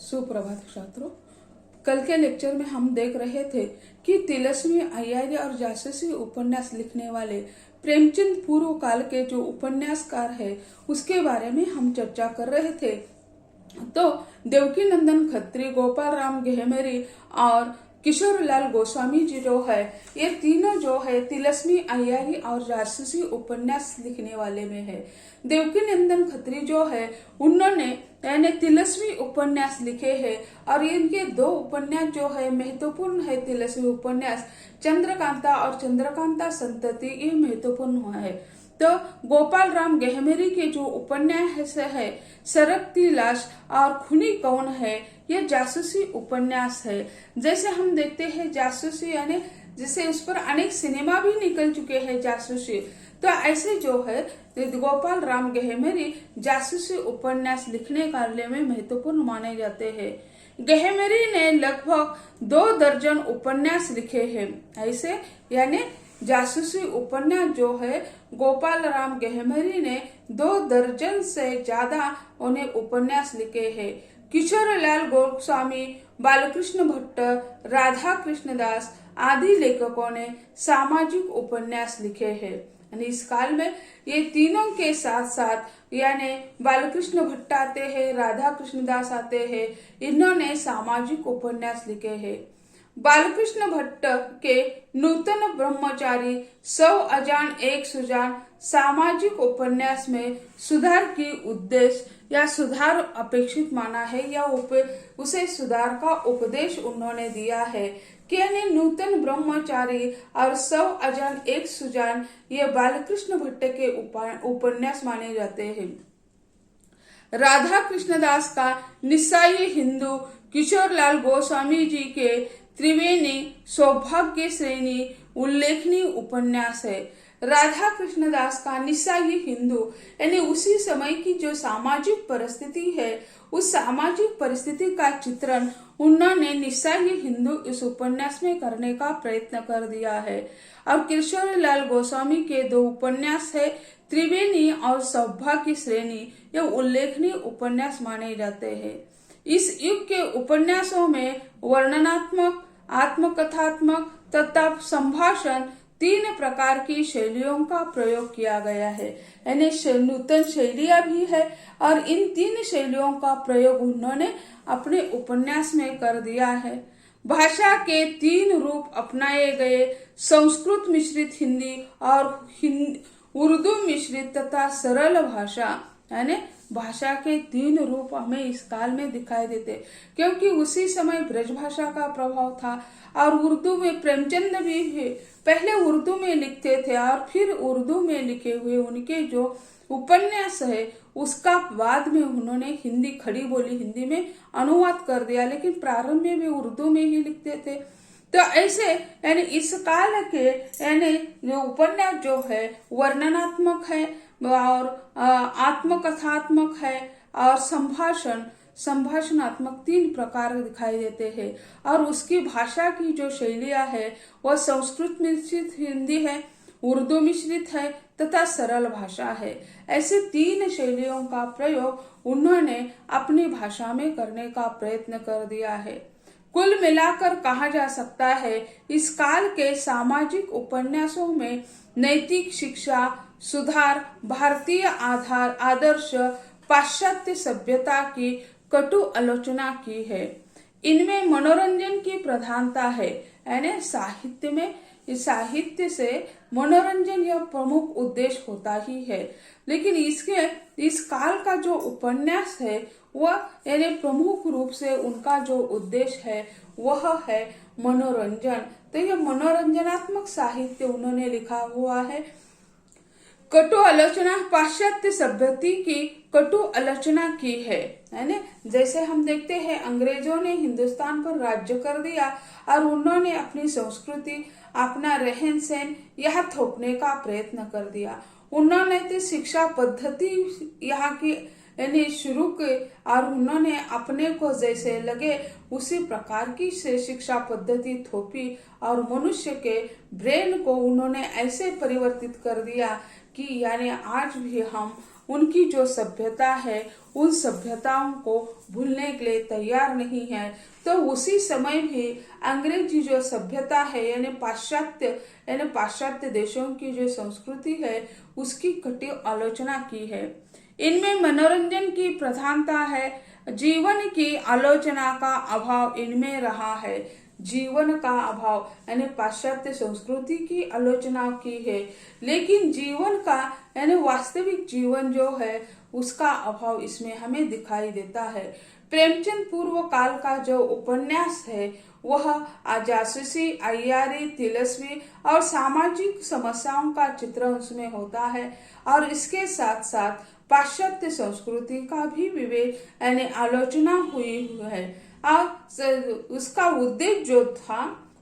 सुप्रभात छात्रों। कल के लेक्चर में हम देख रहे थे कि तिलस्मी अय्यारी और जासूसी उपन्यास लिखने वाले प्रेमचंद पूर्व काल के जो उपन्यासकार है उसके बारे में हम चर्चा कर रहे थे। तो देवकी नंदन खत्री, गोपाल राम गेहमेरी और किशोरलाल गोस्वामी जी जो है, ये तीनों जो है तिलस्मी अय्यारी और जासूसी उपन्यास लिखने वाले में है। देवकी नंदन खत्री जो है उन्होंने यानी तिलस्मी उपन्यास लिखे हैं और इनके दो उपन्यास जो है महत्वपूर्ण है। तिलस्मी उपन्यास चंद्रकांता और चंद्रकांता संतति ये महत्वपूर्ण है। तो गोपाल राम गेहमेरी के जो उपन्यास है सरकती लाश और खूनी कौन है, ये जासूसी उपन्यास है। जैसे हम देखते हैं जासूसी यानी जिसे उस पर अनेक सिनेमा भी निकल चुके हैं जासूसी, तो ऐसे जो है गोपाल राम गेहमेरी जासूसी उपन्यास लिखने कार्य में महत्वपूर्ण माने जाते हैं। गेहमेरी ने लगभग 2 दर्जन उपन्यास लिखे हैं। ऐसे यानी जासूसी उपन्यास जो है गोपाल राम गेहमेरी ने 2 दर्जन से ज्यादा उन्हें उपन्यास लिखे हैं। किशोरलाल गोस्वामी, बालकृष्ण भट्ट, राधा कृष्णदास आदि लेखकों ने सामाजिक उपन्यास लिखे हैं। यानी इस काल में ये तीनों के साथ साथ यानी बालकृष्ण भट्ट आते हैं, राधा कृष्णदास आते हैं, इन्होंने सामाजिक उपन्यास लिखे हैं। बालकृष्ण भट्ट के नूतन ब्रह्मचारी, 100 अजान एक सुजान सामाजिक उपन्यास में सुधार की उद्देश्य या सुधार अपेक्षित माना है या उसे सुधार का उपदेश उन्होंने दिया है कि यानी नूतन ब्रह्मचारी और 100 अजान एक सुजान ये बालकृष्ण भट्ट के उपन्यास माने जाते हैं। राधा कृष्णदास का निस्सायी हिंदू, किशोरलाल गोस्वामी जी के त्रिवेणी सौभाग्य श्रेणी उल्लेखनीय उपन्यास है। राधा कृष्णदास का निस्सायी हिंदू यानी उसी समय की जो सामाजिक परिस्थिति है उस सामाजिक परिस्थिति का चित्रण उन्होंने निस्सायी हिंदू इस उपन्यास में करने का प्रयत्न कर दिया है। और किशोरलाल गोस्वामी के 2 उपन्यास है त्रिवेणी और सौभाग्य श्रेणी, ये उल्लेखनीय उपन्यास माने जाते हैं। इस युग के उपन्यासों में वर्णनात्मक, आत्मकथात्मक तथा संभाषण 3 प्रकार की शैलियों का प्रयोग किया गया है। यानी नूतन शैलियां भी है और इन 3 शैलियों का प्रयोग उन्होंने अपने उपन्यास में कर दिया है। भाषा के 3 रूप अपनाए गए, संस्कृत मिश्रित हिंदी और उर्दू मिश्रित तथा सरल भाषा। यानी भाषा के 3 रूप हमें इस काल में दिखाई देते, क्योंकि उसी समय ब्रज भाषा का प्रभाव था और उर्दू में प्रेमचंद भी पहले उर्दू में लिखते थे और फिर उर्दू में लिखे हुए उनके जो उपन्यास है उसका बाद में उन्होंने हिंदी, खड़ी बोली हिंदी में अनुवाद कर दिया, लेकिन प्रारंभ में भी उर्दू में ही लिखते थे। तो ऐसे यानी इस काल के यानी जो उपन्यास जो है वर्णनात्मक है और आत्मकथात्मक है और संभाषणात्मक 3 प्रकार दिखाई देते हैं। और उसकी भाषा की जो शैलियां है वह संस्कृत मिश्रित हिंदी है, उर्दू मिश्रित है तथा सरल भाषा है। ऐसे 3 शैलियों का प्रयोग उन्होंने अपनी भाषा में करने का प्रयत्न कर दिया है। कुल मिलाकर कहा जा सकता है इस काल के सामाजिक उपन्यासों में नैतिक शिक्षा, सुधार, भारतीय आदर्श, पाश्चात्य सभ्यता की कटु आलोचना की है। इनमें मनोरंजन की प्रधानता है। यानी साहित्य से मनोरंजन यह प्रमुख उद्देश्य होता ही है, लेकिन इस काल का जो उपन्यास है वह यानी प्रमुख रूप से उनका जो उद्देश्य है वह है मनोरंजन। तो यह मनोरंजनात्मक साहित्य उन्होंने लिखा हुआ है। कटु आलोचना, पाश्चात्य सभ्यता की कटु आलोचना की है। जैसे हम देखते हैं अंग्रेजों ने हिंदुस्तान पर राज्य कर दिया और उन्होंने अपनी संस्कृति, अपना रहन सहन यहाँ थोपने का प्रयत्न कर दिया। उन्होंने तो शिक्षा पद्धति यहाँ की यानी शुरू की और उन्होंने अपने को जैसे लगे उसी प्रकार की से शिक्षा पद्धति थोपी और मनुष्य के ब्रेन को उन्होंने ऐसे परिवर्तित कर दिया कि यानी आज भी हम उनकी जो सभ्यता है उन सभ्यताओं को भूलने के लिए तैयार नहीं है। तो उसी समय भी अंग्रेजी जो सभ्यता है यानी पाश्चात्य देशों की जो संस्कृति है उसकी कटी आलोचना की है। इनमें मनोरंजन की प्रधानता है, जीवन की आलोचना का अभाव इनमें रहा है। जीवन का अभाव यानी पाश्चात्य संस्कृति की आलोचना की है, लेकिन जीवन का यानी वास्तविक जीवन जो है उसका अभाव इसमें हमें दिखाई देता है। प्रेमचंद पूर्व काल का जो उपन्यास है वह जासूसी, अय्यारी, तिलस्मी और सामाजिक समस्याओं का चित्रण उसमें होता है और इसके साथ साथ पाश्चात्य संस्कृति का भी विवेक यानी आलोचना हुई है। और उसका उद्देश्य जो था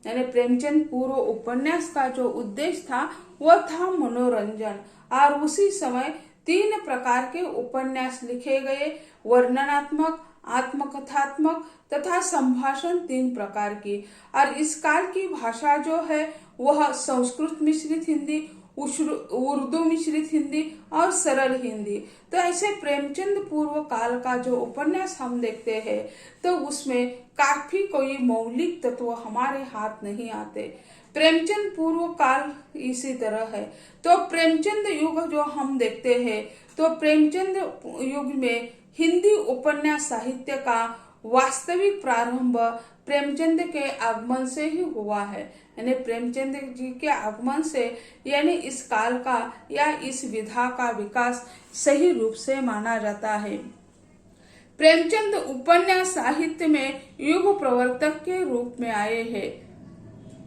यानी प्रेमचंद पूर्व उपन्यास का जो उद्देश्य था वह था मनोरंजन। और उसी समय 3 प्रकार के उपन्यास लिखे गए, वर्णनात्मक, आत्मकथात्मक तथा संभाषण 3 प्रकार की। और इस काल की भाषा जो है वह संस्कृत मिश्रित हिंदी, उर्दू मिश्रित हिंदी और सरल हिंदी। तो ऐसे प्रेमचंद पूर्व काल का जो उपन्यास हम देखते हैं तो उसमें काफी कोई मौलिक तत्व हमारे हाथ नहीं आते। प्रेमचंद पूर्व काल इसी तरह है। तो प्रेमचंद युग जो हम देखते हैं तो प्रेमचंद युग में हिंदी उपन्यास साहित्य का वास्तविक प्रारंभ प्रेमचंद के आगमन से ही हुआ है। यानी प्रेमचंद जी के आगमन से यानी इस काल का या इस विधा का विकास सही रूप से माना जाता है। प्रेमचंद उपन्यास साहित्य में युग प्रवर्तक के रूप में आए हैं।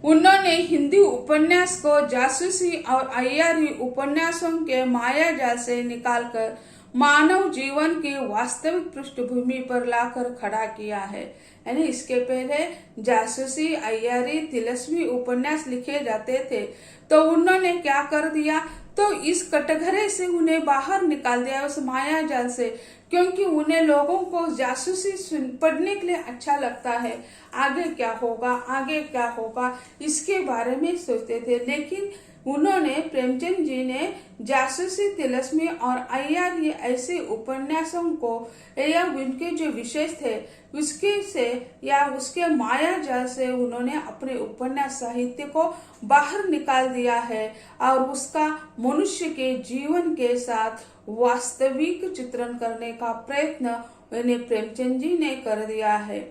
उन्होंने हिंदी उपन्यास को जासूसी और अय्यारी उपन्यासों के माया जाल से निकालकर मानव जीवन की वास्तविक पृष्ठभूमि पर लाकर खड़ा किया है। यानी इसके पहले जासूसी, अय्यारी, तिलस्मी उपन्यास लिखे जाते थे तो उन्होंने क्या कर दिया, तो इस कटघरे से उन्हें बाहर निकाल दिया, उस माया जाल से, क्योंकि उन्हें लोगों को जासूसी पढ़ने के लिए अच्छा लगता है। आगे क्या होगा, आगे क्या होगा इसके बारे में सोचते थे। लेकिन उन्होंने, प्रेमचंद जी ने जासूसी, तिलस्मी और अय्यारी ऐसे उपन्यासों को या उनके जो विशेष थे उसके से या उसके माया जाल से उन्होंने अपने उपन्यास साहित्य को बाहर निकाल दिया है और उसका मनुष्य के जीवन के साथ वास्तविक चित्रण करने का प्रयत्न प्रेमचंद जी ने कर दिया है।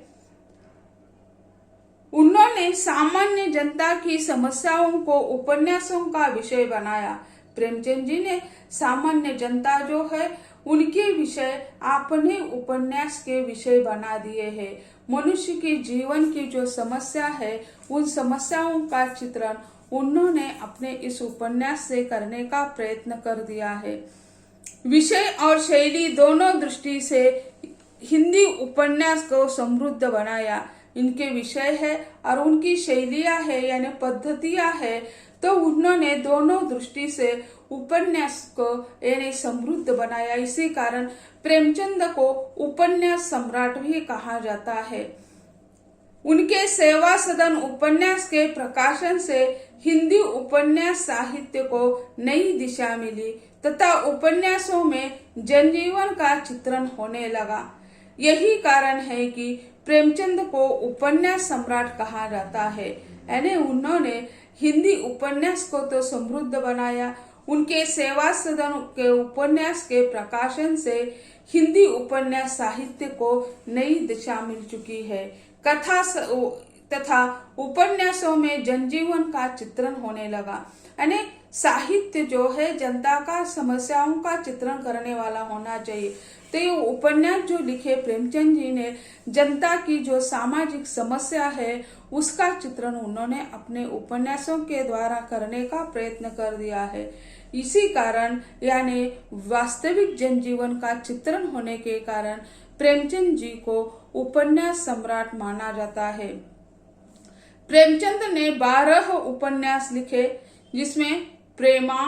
उन्होंने सामान्य जनता की समस्याओं को उपन्यासों का विषय बनाया। प्रेमचंद जी ने सामान्य जनता जो है उनके विषय अपने उपन्यास के विषय बना दिए हैं। मनुष्य के जीवन की जो समस्या है उन समस्याओं का चित्रण उन्होंने अपने इस उपन्यास से करने का प्रयत्न कर दिया है। विषय और शैली दोनों दृष्टि से हिंदी उपन्यास को समृद्ध बनाया। इनके विषय है और उनकी शैलियां है यानी पद्धतियां है, तो उन्होंने दोनों दृष्टि से उपन्यास को यानी समृद्ध बनाया। इसी कारण प्रेमचंद को उपन्यास सम्राट भी कहा जाता है। उनके सेवा सदन उपन्यास के प्रकाशन से हिंदी उपन्यास साहित्य को नई दिशा मिली तथा उपन्यासों में जनजीवन का चित्रण होने लगा। यही कारण है कि प्रेमचंद को उपन्यास सम्राट कहा जाता है। यानी उन्होंने हिंदी उपन्यास को तो समृद्ध बनाया। उनके सेवा सदन के उपन्यास के प्रकाशन से हिंदी उपन्यास साहित्य को नई दिशा मिल चुकी है। कथा तथा उपन्यासों में जनजीवन का चित्रण होने लगा। यानी साहित्य जो है जनता का समस्याओं का चित्रण करने वाला होना चाहिए। तो ये उपन्यास जो लिखे प्रेमचंद जी ने जनता की जो सामाजिक समस्या है उसका चित्रण उन्होंने अपने उपन्यासों के द्वारा करने का प्रयत्न कर दिया है। इसी कारण यानी वास्तविक जनजीवन का चित्रण होने के कारण प्रेमचंद जी को उपन्यास सम्राट माना जाता है। प्रेमचंद ने 12 उपन्यास लिखे जिसमें प्रेमा,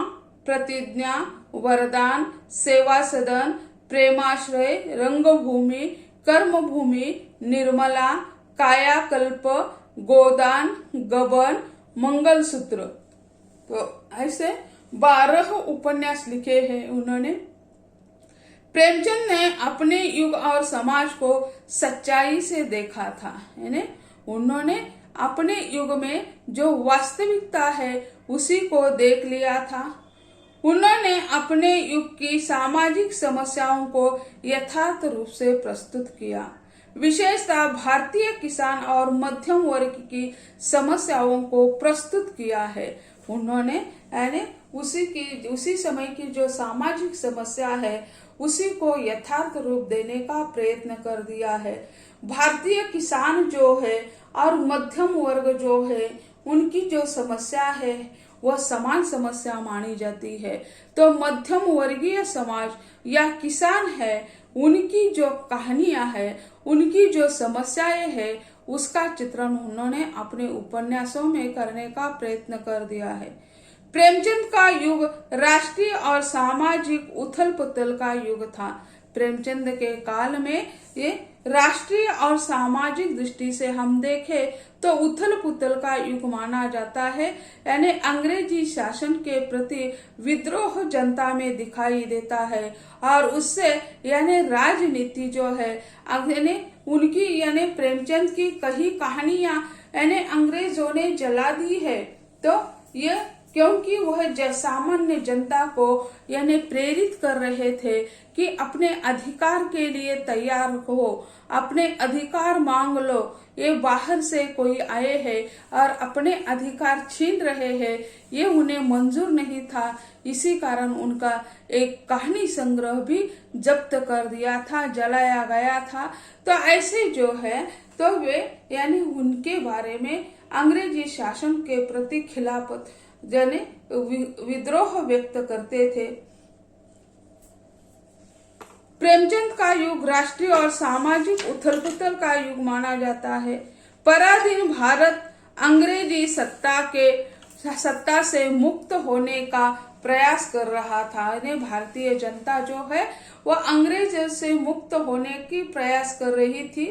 प्रतिज्ञा, वरदान, सेवा सदन, प्रेमाश्रय, रंगभूमि, कर्मभूमि, निर्मला, कायाकल्प, गोदान, गबन, मंगलसूत्र। तो ऐसे 12 उपन्यास लिखे हैं उन्होंने। प्रेमचंद ने अपने युग और समाज को सच्चाई से देखा था, यानी उन्होंने अपने युग में जो वास्तविकता है उसी को देख लिया था। उन्होंने अपने युग की सामाजिक समस्याओं को यथार्थ रूप से प्रस्तुत किया। विशेषतः भारतीय किसान और मध्यम वर्ग की समस्याओं को प्रस्तुत किया है। उन्होंने यानी उसी समय की जो सामाजिक समस्या है उसी को यथार्थ रूप देने का प्रयत्न कर दिया है। भारतीय किसान जो है और मध्यम वर्ग जो है उनकी जो समस्या है वह समान समस्या मानी जाती है। तो मध्यम वर्गीय समाज या किसान है उनकी जो कहानियां है, उनकी जो समस्याएं है, उसका चित्रण उन्होंने अपने उपन्यासों में करने का प्रयत्न कर दिया है। प्रेमचंद का युग राष्ट्रीय और सामाजिक उथल पुथल का युग था। प्रेमचंद के काल में ये राष्ट्रीय और सामाजिक दृष्टि से हम देखें तो उथल पुथल का युग माना जाता है, यानी अंग्रेजी शासन के प्रति विद्रोह जनता में दिखाई देता है और उससे यानी राजनीति जो है यानी उनकी यानी प्रेमचंद की कई कहानियां यानी अंग्रेजों ने जला दी है। तो ये क्योंकि वह सामान्य जनता को यानी प्रेरित कर रहे थे कि अपने अधिकार के लिए तैयार हो, अपने अधिकार मांग लो। ये बाहर से कोई आए हैं और अपने अधिकार छीन रहे हैं, ये उन्हें मंजूर नहीं था। इसी कारण उनका एक कहानी संग्रह भी जब्त कर दिया था, जलाया गया था। तो ऐसे जो है तो वे यानी उनके बारे में अंग्रेजी शासन के प्रति खिलाफ यानी विद्रोह व्यक्त करते थे। प्रेमचंद का युग राष्ट्रीय और सामाजिक उथल पुथल का युग माना जाता है। पराधीन भारत अंग्रेजी सत्ता से मुक्त होने का प्रयास कर रहा था, यानी भारतीय जनता जो है वह अंग्रेजों से मुक्त होने की प्रयास कर रही थी।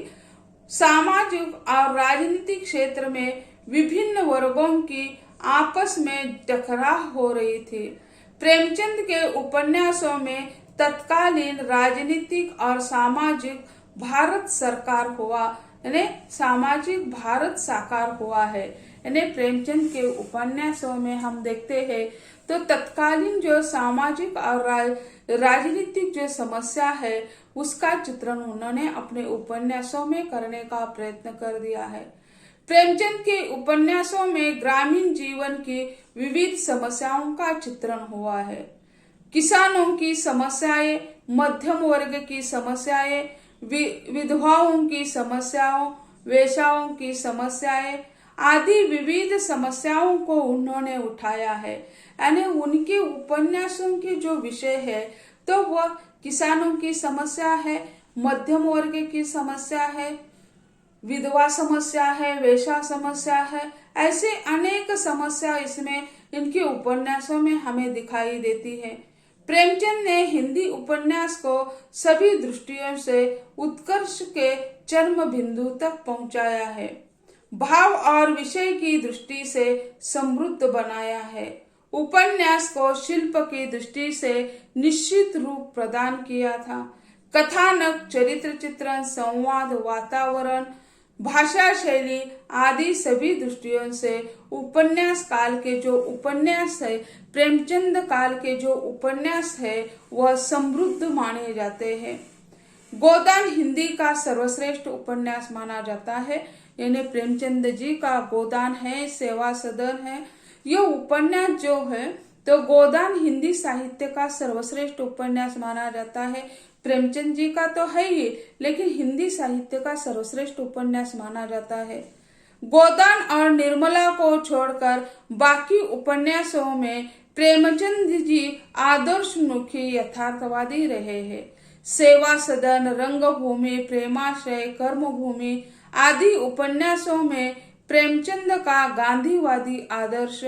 सामाजिक और राजनीतिक क्षेत्र में विभिन्न वर्गों की आपस में टकराव हो रही थी। प्रेमचंद के उपन्यासों में तत्कालीन राजनीतिक और सामाजिक भारत सरकार हुआ, यानी सामाजिक भारत साकार हुआ है। यानी प्रेमचंद के उपन्यासों में हम देखते हैं तो तत्कालीन जो सामाजिक और राजनीतिक जो समस्या है उसका चित्रण उन्होंने अपने उपन्यासों में करने का प्रयत्न कर दिया है। प्रेमचंद के उपन्यासों में ग्रामीण जीवन की विविध समस्याओं का चित्रण हुआ है। किसानों की समस्याएं, मध्यम वर्ग की समस्याएं, विधवाओं की समस्याओं, वेश्याओं की समस्याएं आदि विविध समस्याओं को उन्होंने उठाया है। यानी उनके उपन्यासों के जो विषय है तो वह किसानों की समस्या है, मध्यम वर्ग की समस्या है, विधवा समस्या है, वेश्या समस्या है। ऐसे अनेक समस्या इसमें इनके उपन्यासों में हमें दिखाई देती है। प्रेमचंद ने हिंदी उपन्यास को सभी दृष्टियों से उत्कर्ष के चरम बिंदु तक पहुंचाया है, भाव और विषय की दृष्टि से समृद्ध बनाया है। उपन्यास को शिल्प की दृष्टि से निश्चित रूप प्रदान किया था। कथानक, चरित्र चित्रण, संवाद, वातावरण, भाषा शैली आदि सभी दृष्टियों से उपन्यास काल के जो उपन्यास है, प्रेमचंद काल के जो उपन्यास है वह समृद्ध माने जाते हैं। गोदान हिंदी का सर्वश्रेष्ठ उपन्यास माना जाता है, यानी प्रेमचंद जी का गोदान है, सेवा सदन है। यह उपन्यास जो है तो गोदान हिंदी साहित्य का सर्वश्रेष्ठ उपन्यास माना जाता है। प्रेमचंद जी का तो है ही, लेकिन हिंदी साहित्य का सर्वश्रेष्ठ उपन्यास माना जाता है। गोदान और निर्मला को छोड़कर बाकी उपन्यासों में प्रेमचंद जी आदर्शमुखी यथार्थवादी रहे हैं। सेवा सदन, रंगभूमि, प्रेमाश्रय, कर्मभूमि आदि उपन्यासों में प्रेमचंद का गांधीवादी आदर्श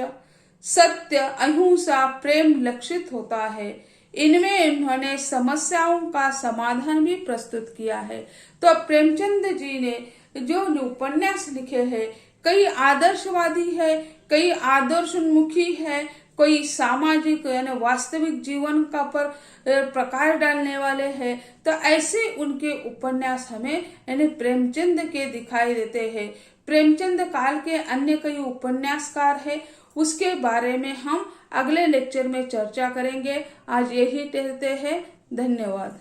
सत्य, अहिंसा, प्रेम लक्षित होता है। इनमें इन्होंने समस्याओं का समाधान भी प्रस्तुत किया है। तो प्रेमचंद जी ने जो उपन्यास लिखे हैं कई आदर्शवादी है, कई आदर्शोन्मुखी है, कोई सामाजिक यानी वास्तविक जीवन का पर प्रकाश डालने वाले हैं, तो ऐसे उनके उपन्यास हमें यानी प्रेमचंद के दिखाई देते हैं। प्रेमचंद काल के अन्य कई उपन्यासकार हैं, उसके बारे में हम अगले लेक्चर में चर्चा करेंगे। आज यही कहते हैं, धन्यवाद।